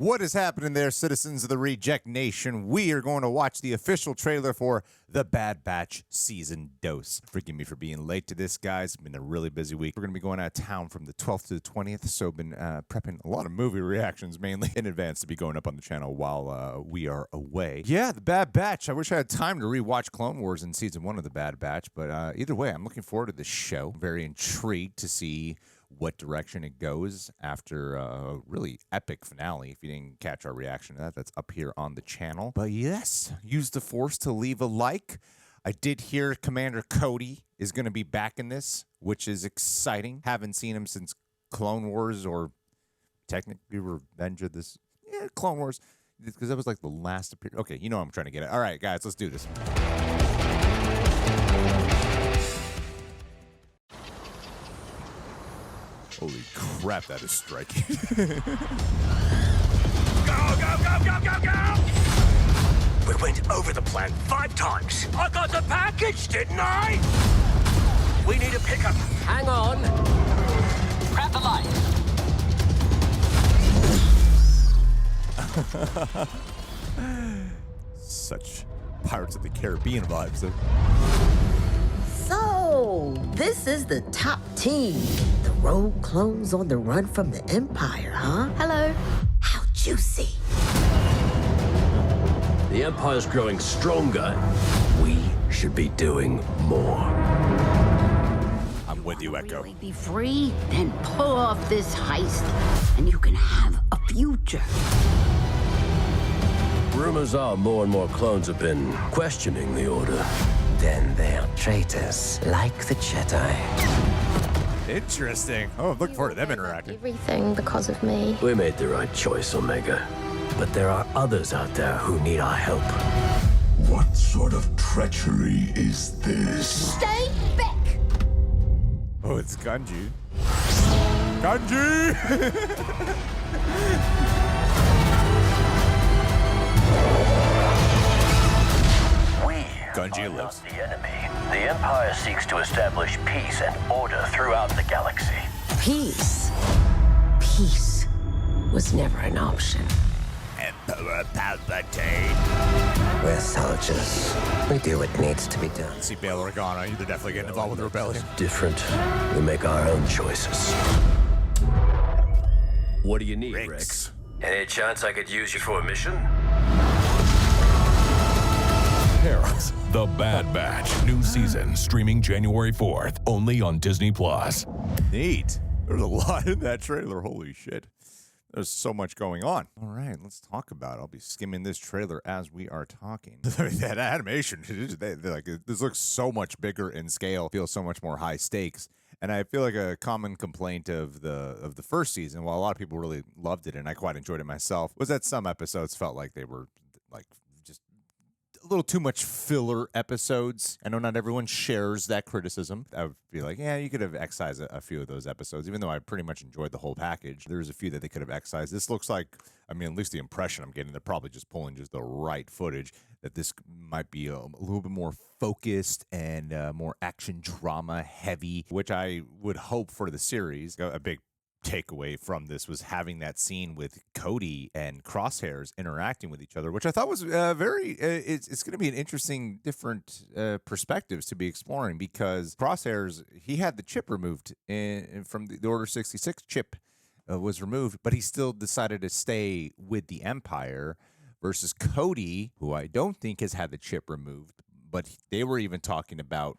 What is happening there, citizens of the Reject Nation? We are going to watch the official trailer for The Bad Batch Season Dose. Forgive me for being late to this, guys. It's been a really busy week. We're going to be going out of town from the 12th to the 20th, so I've been prepping a lot of movie reactions, mainly in advance, to be going up on the channel while we are away. Yeah, The Bad Batch. I wish I had time to rewatch Clone Wars in Season 1 of The Bad Batch, but either way, I'm looking forward to this show. Very intrigued to see what direction it goes after a really epic finale. If you didn't catch our reaction to that, that's up here on the channel. But yes, use the Force to leave a like. I did hear Commander Cody is going to be back in this, which is exciting. Haven't seen him since Clone Wars, or technically Revenge of this. Yeah, Clone Wars, because that was like the last appearance. Okay, you know what I'm trying to get at. All right, guys, let's do this. Holy crap, that is striking. Go, go, go, go, go, go! We went over the plan 5 times. I got the package, didn't I? We need a pickup. Hang on. Grab the light. Such Pirates of the Caribbean vibes, though. So, this is the top team. The rogue clones on the run from the Empire, huh? Hello. How juicy. The Empire's growing stronger. We should be doing more. I'm with you, Echo. Really be free? Then pull off this heist, and you can have a future. Rumors are more and more clones have been questioning the Order. Then they're traitors, like the Jedi. Interesting. Oh, look forward to them interacting. Everything because of me. We made the right choice, Omega. But there are others out there who need our help. What sort of treachery is this? Stay back! Oh, it's Gungi. Gungi! Gungi lives. The enemy. The Empire seeks to establish peace and order throughout the galaxy. Peace. Peace was never an option. Emperor Palpatine. We're soldiers. We do what needs to be done. See Bail Organa, you're definitely getting involved with the rebellion. Different. We make our own choices. What do you need, Rex? Any chance I could use you for a mission? Heroes. The Bad Batch, new season, streaming January 4th, only on Disney+. Neat. There's a lot in that trailer. Holy shit. There's so much going on. All right, let's talk about it. I'll be skimming this trailer as we are talking. That animation, this looks so much bigger in scale, feels so much more high stakes. And I feel like a common complaint of the first season, while a lot of people really loved it and I quite enjoyed it myself, was that some episodes felt like they were like just a little too much filler episodes. I know not everyone shares that criticism. I would be like, yeah, you could have excised a few of those episodes, even though I pretty much enjoyed the whole package. There's a few that they could have excised. This looks like, I mean, at least the impression I'm getting, they're probably just pulling just the right footage, that this might be a little bit more focused and more action drama heavy, which I would hope for the series. A big takeaway from this was having that scene with Cody and Crosshairs interacting with each other, which I thought was it's going to be an interesting, different perspectives to be exploring, because Crosshairs, he had the chip removed from the Order 66 chip was removed, but he still decided to stay with the Empire, versus Cody, who I don't think has had the chip removed, but they were even talking about,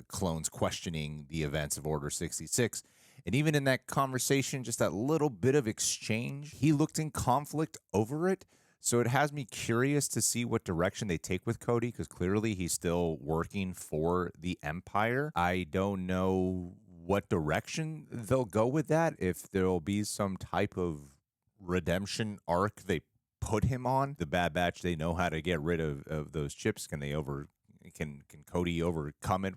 clones questioning the events of Order 66. And even in that conversation, just that little bit of exchange, he looked in conflict over it. So it has me curious to see what direction they take with Cody, because clearly he's still working for the Empire. I don't know what direction they'll go with that, if there'll be some type of redemption arc they put him on. The Bad Batch, they know how to get rid of those chips. Can Cody overcome it?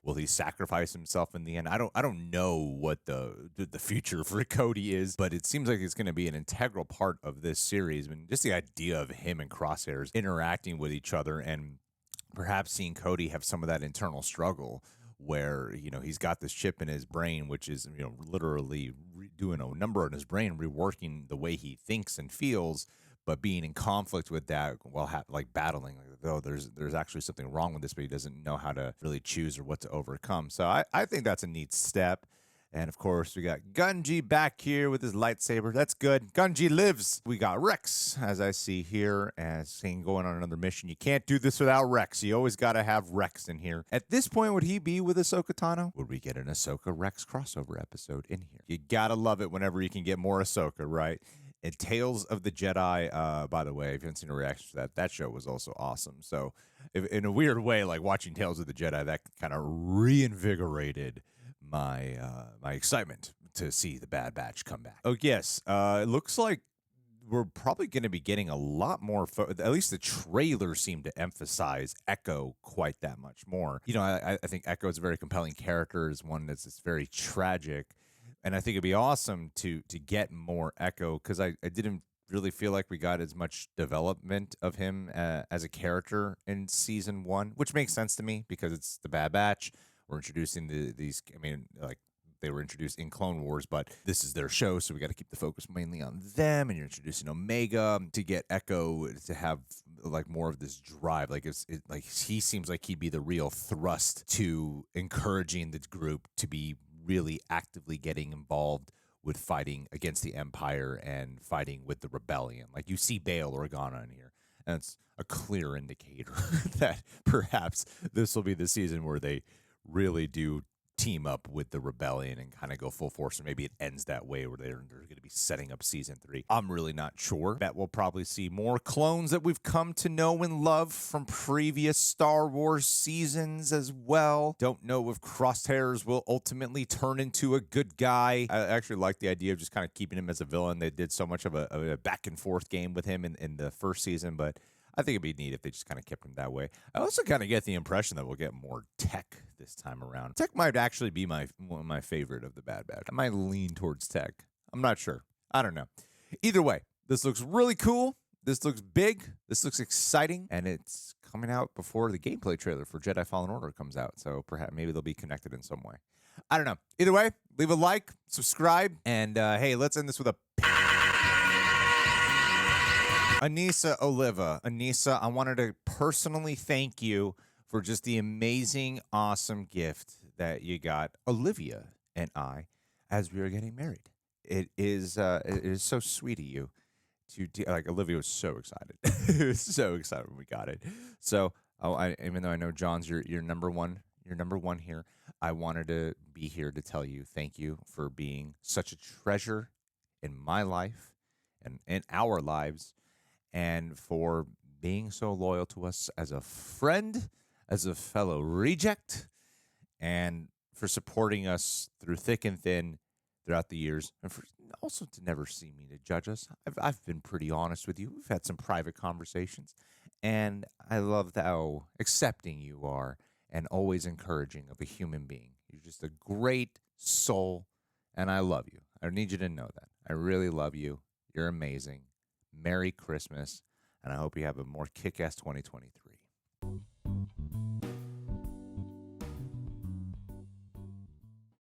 Will he sacrifice himself in the end? I don't know what the future for Cody is, but it seems like it's going to be an integral part of this series. I mean, just the idea of him and Crosshairs interacting with each other, and perhaps seeing Cody have some of that internal struggle where, he's got this chip in his brain, which is, literally doing a number on his brain, reworking the way he thinks and feels, but being in conflict with that while like battling, like, oh, there's actually something wrong with this, but he doesn't know how to really choose or what to overcome. So I think that's a neat step. And of course, we got Gungi back here with his lightsaber. That's good. Gungi lives. We got Rex, as I see here, as saying going on another mission. You can't do this without Rex. You always got to have Rex in here. At this point, would he be with Ahsoka Tano? Would we get an Ahsoka Rex crossover episode in here? You got to love it whenever you can get more Ahsoka, right? And Tales of the Jedi, by the way, if you haven't seen a reaction to that show was also awesome. So in a weird way, like watching Tales of the Jedi, that kind of reinvigorated my excitement to see the Bad Batch come back. Oh, yes. It looks like we're probably going to be getting a lot more, at least the trailer seemed to emphasize Echo quite that much more. You know, I think Echo is a very compelling character, is one that's very tragic. And I think it'd be awesome to get more Echo, because I didn't really feel like we got as much development of him as a character in season 1, which makes sense to me because it's the Bad Batch. We're introducing these, I mean, like they were introduced in Clone Wars, but this is their show, so we got to keep the focus mainly on them. And you're introducing Omega to get Echo to have like more of this drive. Like like he seems like he'd be the real thrust to encouraging the group to be really actively getting involved with fighting against the Empire and fighting with the rebellion. Like you see Bail Organa in here, and it's a clear indicator that perhaps this will be the season where they really do team up with the rebellion and kind of go full force, or maybe it ends that way where they're going to be setting up season 3. I'm really not sure. Bet we'll probably see more clones that we've come to know and love from previous Star Wars seasons as well. Don't know if Crosshairs will ultimately turn into a good guy. I actually like the idea of just kind of keeping him as a villain. They did so much of a back and forth game with him in the first season, but I think it'd be neat if they just kind of kept him that way. I also kind of get the impression that we'll get more Tech this time around. Tech might actually be one of my favorite of the Bad Batch. I might lean towards Tech. I'm not sure. I don't know. Either way, this looks really cool. This looks big. This looks exciting. And it's coming out before the gameplay trailer for Jedi Fallen Order comes out. So perhaps maybe they'll be connected in some way. I don't know. Either way, leave a like, subscribe, and hey, let's end this with a Anissa Oliva. Anissa, I wanted to personally thank you for just the amazing, awesome gift that you got Olivia and I as we were getting married. It is so sweet of you to like. Olivia was so excited, so excited when we got it. So, even though I know John's your number one here, I wanted to be here to tell you thank you for being such a treasure in my life and in our lives, and for being so loyal to us as a friend, as a fellow reject, and for supporting us through thick and thin throughout the years, and for also to never see me to judge us. I've been pretty honest with you. We've had some private conversations, and I love how accepting you are and always encouraging of a human being. You're just a great soul, and I love you. I need you to know that. I really love you. You're amazing. Merry Christmas, and I hope you have a more kick-ass 2023.